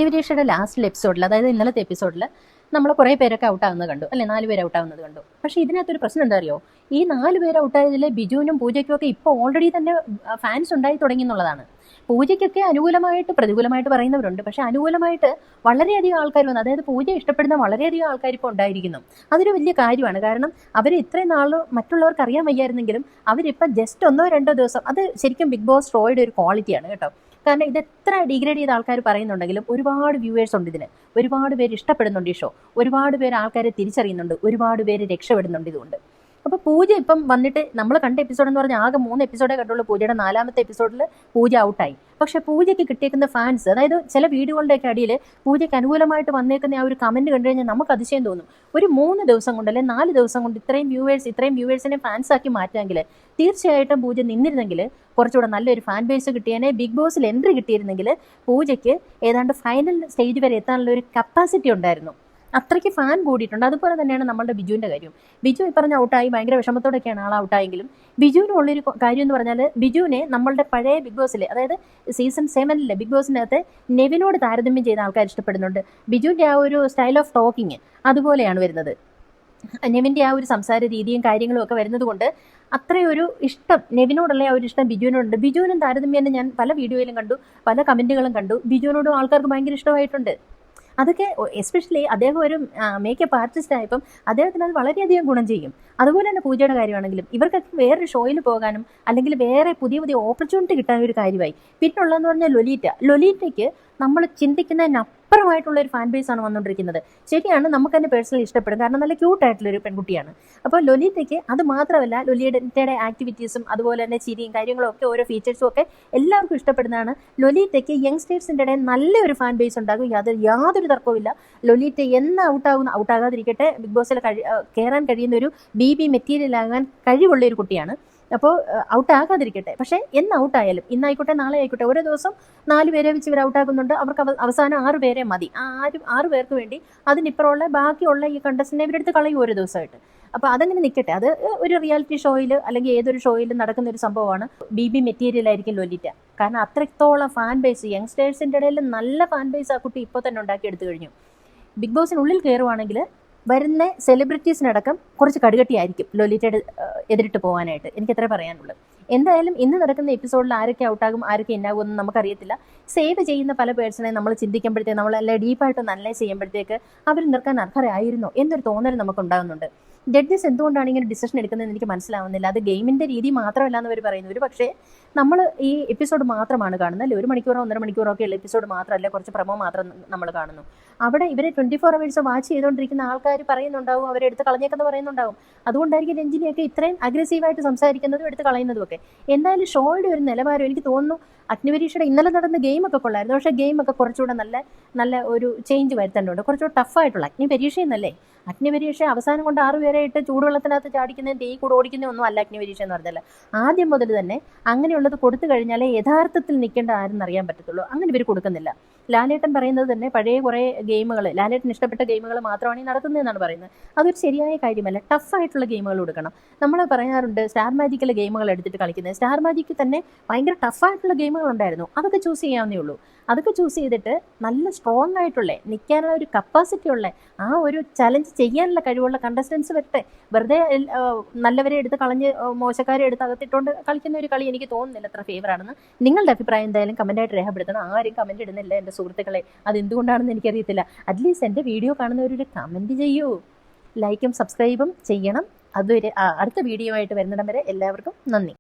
നിവിരീഷയുടെ last എപ്പിസോഡിൽ, അതായത് ഇന്നലത്തെ എപ്പിസോഡിൽ നമ്മൾ കുറേ പേരൊക്കെ ഔട്ടാവുന്നത് കണ്ടു അല്ലെ, 4 പേര് ഔട്ടാവുന്നത് കണ്ടു. പക്ഷേ ഇതിനകത്തൊരു പ്രശ്നം എന്താ അറിയോ, ഈ 4 പേര് ഔട്ടായതിൽ ബിജുവിനും പൂജയ്ക്കും ഒക്കെ ഇപ്പോൾ ഓൾറെഡി തന്നെ ഫാൻസ് ഉണ്ടായി തുടങ്ങി എന്നുള്ളതാണ്. പൂജയ്ക്കൊക്കെ അനുകൂലമായിട്ട് പ്രതികൂലമായിട്ട് പറയുന്നവരുണ്ട്, പക്ഷെ അനുകൂലമായിട്ട് വളരെയധികം ആൾക്കാർ വന്നു. അതായത് പൂജ ഇഷ്ടപ്പെടുന്ന വളരെയധികം ആൾക്കാർ ഇപ്പോൾ ഉണ്ടായിരിക്കുന്നു. അതൊരു വലിയ കാര്യമാണ്. കാരണം അവർ ഇത്രയും നാൾ മറ്റുള്ളവർക്ക് അറിയാൻ വയ്യായിരുന്നെങ്കിലും അവരിപ്പം ജസ്റ്റ് 1-2 ദിവസം, അത് ശരിക്കും ബിഗ് ബോസ് ഷോയുടെ ഒരു ക്വാളിറ്റിയാണ് കേട്ടോ. കാരണം ഇത് എത്ര ഡിഗ്രേഡ് ചെയ്ത ആൾക്കാർ പറയുന്നുണ്ടെങ്കിലും ഒരുപാട് വ്യൂവേഴ്സ് ഉണ്ട് ഇതിന്, ഒരുപാട് പേര് ഇഷ്ടപ്പെടുന്നുണ്ട് ഈ ഷോ, ഒരുപാട് പേര് ആൾക്കാരെ തിരിച്ചറിയുന്നുണ്ട്, ഒരുപാട് പേര് രക്ഷപ്പെടുന്നുണ്ട് ഇതുകൊണ്ട്. അപ്പോൾ പൂജ ഇപ്പം വന്നിട്ട് നമ്മൾ കണ്ട എപ്പിസോഡ് എന്ന് പറഞ്ഞാൽ ആകെ 3 എപ്പിസോഡേ കണ്ടുള്ളൂ. പൂജയുടെ 4ാമത്തെ എപ്പിസോഡിൽ പൂജ ഔട്ടായി. പക്ഷെ പൂജയ്ക്ക് കിട്ടിയേക്കുന്ന ഫാൻസ്, അതായത് ചില വീഡിയോകളുടെയൊക്കെ അടിയിൽ പൂജയ്ക്ക് അനുകൂലമായിട്ട് വന്നേക്കുന്ന ആ ഒരു കമന്റ് കണ്ടു കഴിഞ്ഞാൽ നമുക്ക് അതിശയം തോന്നും. ഒരു 3 ദിവസം കൊണ്ട് അല്ലെങ്കിൽ 4 ദിവസം കൊണ്ട് ഇത്രയും വ്യൂവേഴ്സിനെ ഫാൻസാക്കി മാറ്റാമെങ്കിൽ തീർച്ചയായിട്ടും പൂജ നിന്നിരുന്നെങ്കിൽ കുറച്ചുകൂടെ നല്ലൊരു ഫാൻ ബേസ് കിട്ടിയേനെ. ബിഗ് ബോസിൽ എൻട്രി കിട്ടിയിരുന്നെങ്കിൽ പൂജയ്ക്ക് ഏതാണ്ട് ഫൈനൽ സ്റ്റേജ് വരെ എത്താനുള്ള ഒരു കപ്പാസിറ്റി ഉണ്ടായിരുന്നു. അത്രയ്ക്ക് ഫാൻ കൂടിയിട്ടുണ്ട്. അതുപോലെ തന്നെയാണ് നമ്മളുടെ ബിജുവിൻ്റെ കാര്യം. ബിജു ഈ പറഞ്ഞ ഔട്ടായി ഭയങ്കര വിഷമത്തോടൊക്കെയാണ് ആൾ ഔട്ടായെങ്കിലും ബിജുവിനുള്ളൊരു കാര്യം എന്ന് പറഞ്ഞാൽ, ബിജുവിനെ നമ്മളുടെ പഴയ ബിഗ് ബോസിലെ, അതായത് സീസൺ 7 ബിഗ് ബോസിനകത്ത് നെവിനോട് താരതമ്യം ചെയ്ത ആൾക്കാർ ഇഷ്ടപ്പെടുന്നുണ്ട്. ബിജുവിൻ്റെ ആ ഒരു സ്റ്റൈൽ ഓഫ് ടോക്കിങ് അതുപോലെയാണ് വരുന്നത്. നെവിൻ്റെ ആ ഒരു സംസാര രീതിയും കാര്യങ്ങളും ഒക്കെ വരുന്നത് കൊണ്ട് അത്രയൊരു ഇഷ്ടം, നെവിനോടുള്ള ആ ഒരു ഇഷ്ടം ബിജുവിനോടുണ്ട്. ബിജുവിനും താരതമ്യം ഞാൻ പല വീഡിയോയിലും കണ്ടു, പല കമൻറ്റുകളും കണ്ടു. ബിജുവിനോടും ആൾക്കാർക്ക് ഭയങ്കര ഇഷ്ടമായിട്ടുണ്ട്. അതൊക്കെ എസ്പെഷ്യലി അദ്ദേഹം ഒരു മേക്കപ്പ് ആർട്ടിസ്റ്റ് ആയപ്പം അദ്ദേഹത്തിന് അത് വളരെയധികം ഗുണം ചെയ്യും. അതുപോലെ തന്നെ പൂജയുടെ കാര്യമാണെങ്കിലും ഇവർക്കൊക്കെ വേറൊരു ഷോയിൽ പോകാനും അല്ലെങ്കിൽ വേറെ പുതിയ ഓപ്പർച്യൂണിറ്റി കിട്ടാൻ ഒരു കാര്യമായി. പിന്നുള്ളതെന്ന് പറഞ്ഞാൽ ലൊലീറ്റയ്ക്ക് നമ്മൾ ചിന്തിക്കുന്നതിനപ്പുറമായിട്ടുള്ള ഒരു ഫാൻ ബേസ് ആണ് വന്നുകൊണ്ടിരിക്കുന്നത്. ശരിയാണ്, നമുക്ക് തന്നെ പേഴ്സണലി ഇഷ്ടപ്പെടും, കാരണം നല്ല ക്യൂട്ടായിട്ടുള്ളൊരു പെൺകുട്ടിയാണ്. അപ്പോൾ ലൊലീറ്റയ്ക്ക് അത് മാത്രമല്ല, ലൊലീറ്റയുടെ ആക്ടിവിറ്റീസും അതുപോലെ തന്നെ ചിരിയും കാര്യങ്ങളും ഒക്കെ ഓരോ ഫീച്ചേഴ്സും ഒക്കെ എല്ലാവർക്കും ഇഷ്ടപ്പെടുന്നതാണ്. ലൊലീറ്റയ്ക്ക് യങ്സ്റ്റേഴ്സിൻ്റെ ഇടയിൽ നല്ലൊരു ഫാൻ ബേസ് ഉണ്ടാകും, യാതൊരു തർക്കവുമില്ല. ലൊലീറ്റ എന്ന് ഔട്ടാകാതിരിക്കട്ടെ, ബിഗ് ബോസിൽ കയറാൻ കഴിയുന്ന ഒരു BB മെറ്റീരിയൽ ആകാൻ കഴിവുള്ള ഒരു കുട്ടിയാണ്. അപ്പോൾ ഔട്ടാകാതിരിക്കട്ടെ. പക്ഷേ എന്ന് ഔട്ടായാലും, ഇന്നായിക്കോട്ടെ നാളെ ആയിക്കോട്ടെ, ഓരോ ദിവസം 4 പേരെ വെച്ച് ഇവർ ഔട്ടാക്കുന്നുണ്ട്. അവർക്ക് അവസാനം 6 പേരെ മതി. ആ 6 പേർക്ക് വേണ്ടി അതിനിപ്പുറമുള്ള ബാക്കിയുള്ള ഈ കണ്ടസ്റ്റന്റിനെ ഇവരെടുത്ത് കളയും ഓരോ ദിവസമായിട്ട്. അപ്പോൾ അതങ്ങനെ നിൽക്കട്ടെ. അത് ഒരു റിയാലിറ്റി ഷോയിൽ അല്ലെങ്കിൽ ഏതൊരു ഷോയിലും നടക്കുന്ന ഒരു സംഭവമാണ്. BB മെറ്റീരിയൽ ആയിരിക്കും ലൊലിറ്റ. കാരണം അത്രത്തോളം ഫാൻ ബേസ്, യങ്സ്റ്റേഴ്സിൻ്റെ ഇടയിൽ നല്ല ഫാൻ ബേസ് ആ കുട്ടി ഇപ്പോൾ തന്നെ ഉണ്ടാക്കിയെടുത്തു കഴിഞ്ഞു. ബിഗ് ബോസിനുള്ളിൽ കയറുവാണെങ്കിൽ വരുന്ന സെലിബ്രിറ്റീസിനടക്കം കുറച്ച് കടുകട്ടിയായിരിക്കും ലൊലിറ്റയുടെ എതിരിട്ട് പോകാനായിട്ട്. എനിക്കത്രേ പറയാനുള്ളൂ. എന്തായാലും ഇന്ന് നടക്കുന്ന എപ്പിസോഡിൽ ആരൊക്കെ ഔട്ടാകും ആരൊക്കെ ഇന്നാകുമെന്ന് നമുക്കറിയത്തില്ല. സേവ് ചെയ്യുന്ന പല പേഴ്സണെ നമ്മൾ ചിന്തിക്കുമ്പോഴത്തേക്ക്, നമ്മളെല്ലാം ഡീപ്പായിട്ടൊന്ന് അനലൈസ് ചെയ്യുമ്പോഴത്തേക്ക് അവർ നിൽക്കാൻ അർഹരായിരുന്നോ എന്നൊരു തോന്നൽ നമുക്കുണ്ടാകുന്നുണ്ട്. ജഡ്ജസ് എന്തുകൊണ്ടാണ് ഇങ്ങനെ ഡിസിഷൻ എടുക്കുന്നതെന്ന് എനിക്ക് മനസ്സിലാവുന്നില്ല. അത് ഗെയിമിൻ്റെ രീതി മാത്രമല്ല എന്നവർ പറയുന്നു. ഒരു പക്ഷേ നമ്മൾ ഈ എപ്പിസോഡ് മാത്രമാണ് കാണുന്നത് അല്ലേ, 1 മണിക്കൂറോ 1.5 മണിക്കൂറോ ഒക്കെ ഉള്ള എപ്പിസോഡ് മാത്രമല്ല, കുറച്ച് പ്രമോ മാത്രം നമ്മൾ കാണുന്നു. അവിടെ ഇവരെ 24 hours വാച്ച് ചെയ്തുകൊണ്ടിരിക്കുന്ന ആൾക്കാർ പറയുന്നുണ്ടാവും, അവരെ എടുത്ത് കളഞ്ഞേക്കെന്ന് പറയുന്നുണ്ടാവും. അതുകൊണ്ടായിരിക്കും രഞ്ജിനിയൊക്കെ ഇത്രയും അഗ്രസീവായിട്ട് സംസാരിക്കുന്നതും എടുത്ത് കളയുന്നതും ഒക്കെ. എന്തായാലും ഷോയുടെ ഒരു നിലവാരം എനിക്ക് തോന്നുന്നു, അഗ്നിപരീക്ഷയുടെ ഇന്നലെ നടന്ന ഗെയിമൊക്കെ കൊള്ളായിരുന്നു. പക്ഷേ ഗെയിമൊക്കെ കുറച്ചുകൂടെ നല്ല ഒരു ചേഞ്ച് വരുത്തേണ്ടതുണ്ട്. കുറച്ചുകൂടെ ടഫായിട്ടുള്ള അഗ്നിപരീക്ഷയെന്നല്ലേ, അഗ്നിപരീക്ഷ അവസാനം കൊണ്ട് 6 പേരെ ഇട്ട് ചൂടുവെള്ളത്തിനകത്ത് ചാടിക്കുന്നതും തീ കൂടെ ഓടിക്കുന്നതൊന്നും അല്ല അഗ്നിപരീക്ഷ എന്ന് പറഞ്ഞാൽ. ആദ്യം മുതൽ തന്നെ അങ്ങനെയുള്ളത് കൊടുത്തു കഴിഞ്ഞാലേ യഥാർത്ഥത്തിൽ നിൽക്കേണ്ട ആരെന്ന് അറിയാൻ പറ്റത്തുള്ളൂ. അങ്ങനെ ഇവർ കൊടുക്കുന്നില്ല. ലാലേട്ടൻ പറയുന്നത് തന്നെ പഴയ കുറേ ഗെയിമുകൾ, ലാലേട്ടൻ ഇഷ്ടപ്പെട്ട ഗെയിമുകൾ മാത്രമാണ് ഈ നടത്തുന്നതെന്നാണ് പറയുന്നത്. അതൊരു ശരിയായ കാര്യമല്ല. ടഫായിട്ടുള്ള ഗെയിമുകൾ കൊടുക്കണം. നമ്മൾ പറയാറുണ്ട് സ്റ്റാർ മാജിക്കിലെ ഗെയിമുകൾ എടുത്തിട്ട് കളിക്കുന്നത്. സ്റ്റാർ മാജിക്കിൽ തന്നെ ഭയങ്കര ടഫായിട്ടുള്ള ഗെയിമുകളുണ്ടായിരുന്നു. അതൊക്കെ ചൂസ് ചെയ്യാവുന്നേ ഉള്ളൂ. അതൊക്കെ ചൂസ് ചെയ്തിട്ട് നല്ല സ്ട്രോങ് ആയിട്ടുള്ള, നിൽക്കാനുള്ള ഒരു കപ്പാസിറ്റി ഉള്ള, ആ ഒരു ചലഞ്ച് ചെയ്യാനുള്ള കഴിവുള്ള കണ്ടസ്റ്റൻസ് വരട്ടെ. വെറുതെ നല്ലവരെ എടുത്ത് കളഞ്ഞ് മോശക്കാരെ എടുത്ത് അകത്തിട്ടുകൊണ്ട് കളിക്കുന്ന ഒരു കളി എനിക്ക് തോന്നുന്നില്ല അത്ര ഫേവറാണെന്ന്. നിങ്ങളുടെ അഭിപ്രായം എന്തായാലും കമൻറ്റായിട്ട് രേഖപ്പെടുത്തണം. ആരും കമൻറ്റ് ഇടുന്നില്ല എൻ്റെ സുഹൃത്തുക്കളെ. അതെന്തുകൊണ്ടാണെന്ന് എനിക്കറിയത്തില്ല. അറ്റ്ലീസ്റ്റ് എൻ്റെ വീഡിയോ കാണുന്നവരൊരു കമൻറ്റ് ചെയ്യൂ, ലൈക്കും സബ്സ്ക്രൈബും ചെയ്യണം. അതൊരു അടുത്ത വീഡിയോ ആയിട്ട് വരുന്നിടം വരെ എല്ലാവർക്കും നന്ദി.